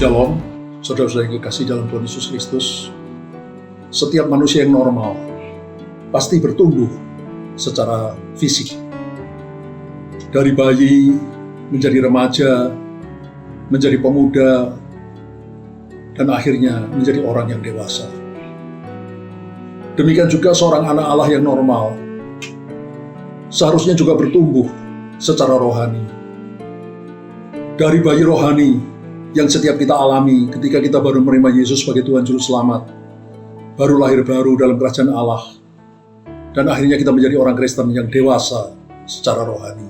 Shalom, saudara-saudara yang kekasih dalam Tuhan Yesus Kristus. Setiap manusia yang normal pasti bertumbuh secara fisik. Dari bayi menjadi remaja, menjadi pemuda, dan akhirnya menjadi orang yang dewasa. Demikian juga seorang anak Allah yang normal seharusnya juga bertumbuh secara rohani. Dari bayi rohani yang setiap kita alami ketika kita baru menerima Yesus sebagai Tuhan Juru Selamat, baru lahir baru dalam kerajaan Allah, dan akhirnya kita menjadi orang Kristen yang dewasa secara rohani.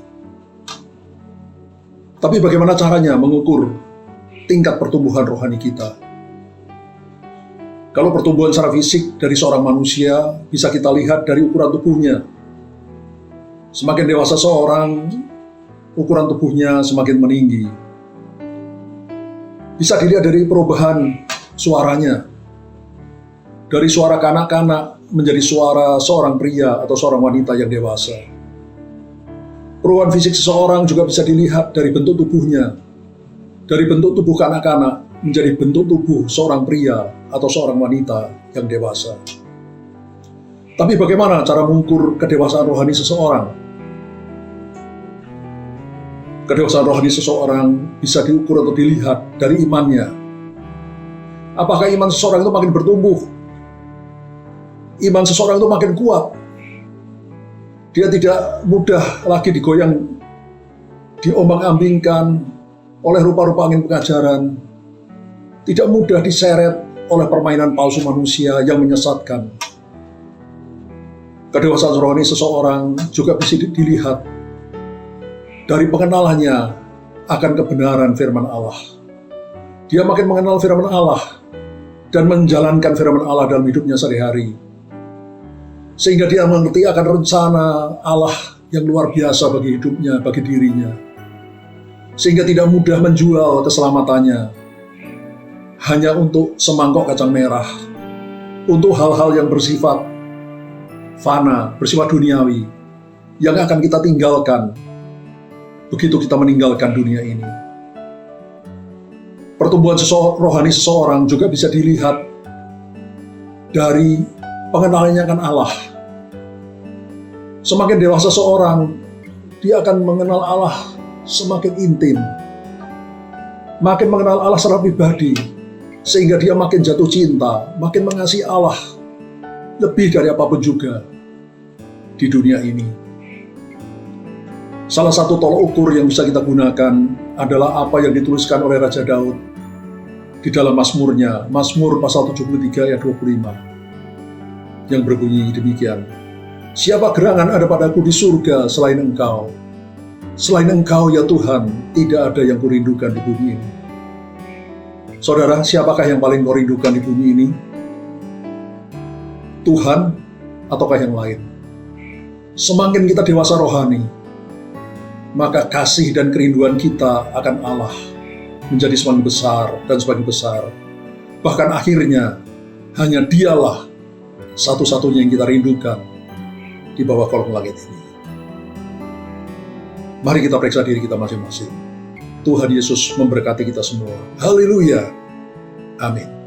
Tapi bagaimana caranya mengukur tingkat pertumbuhan rohani kita? Kalau pertumbuhan secara fisik dari seorang manusia bisa kita lihat dari ukuran tubuhnya. Semakin dewasa seorang, ukuran tubuhnya semakin meninggi. Bisa dilihat dari perubahan suaranya. Dari suara kanak-kanak menjadi suara seorang pria atau seorang wanita yang dewasa. Perubahan fisik seseorang juga bisa dilihat dari bentuk tubuhnya. Dari bentuk tubuh kanak-kanak menjadi bentuk tubuh seorang pria atau seorang wanita yang dewasa. Tapi bagaimana cara mengukur kedewasaan rohani seseorang? Kedewasaan rohani seseorang bisa diukur atau dilihat dari imannya. Apakah iman seseorang itu makin bertumbuh? Iman seseorang itu makin kuat. Dia tidak mudah lagi digoyang, diombang-ambingkan oleh rupa-rupa angin pengajaran. Tidak mudah diseret oleh permainan palsu manusia yang menyesatkan. Kedewasaan rohani seseorang juga bisa dilihat dari pengenalannya akan kebenaran firman Allah. Dia makin mengenal firman Allah dan menjalankan firman Allah dalam hidupnya sehari-hari. Sehingga dia mengerti akan rencana Allah yang luar biasa bagi hidupnya, bagi dirinya. Sehingga tidak mudah menjual keselamatannya hanya untuk semangkok kacang merah, untuk hal-hal yang bersifat fana, bersifat duniawi, yang akan kita tinggalkan begitu kita meninggalkan dunia ini. Pertumbuhan rohani seseorang juga bisa dilihat dari pengenalannya akan Allah. Semakin dewasa seorang, dia akan mengenal Allah semakin intim, makin mengenal Allah secara pribadi, sehingga dia makin jatuh cinta, makin mengasihi Allah lebih dari apapun juga di dunia ini. Salah satu tolok ukur yang bisa kita gunakan adalah apa yang dituliskan oleh Raja Daud di dalam Mazmurnya, Mazmur pasal 73 ayat 25, yang berbunyi demikian. Siapa gerangan ada padaku di surga selain Engkau? Selain Engkau ya Tuhan, tidak ada yang kurindukan di bumi ini. Saudara, siapakah yang paling kau rindukan di bumi ini? Tuhan ataukah yang lain? Semakin kita dewasa rohani, maka kasih dan kerinduan kita akan Allah menjadi semakin besar dan semakin besar. Bahkan akhirnya, hanya Dialah satu-satunya yang kita rindukan di bawah kolong langit ini. Mari kita periksa diri kita masing-masing. Tuhan Yesus memberkati kita semua. Haleluya. Amin.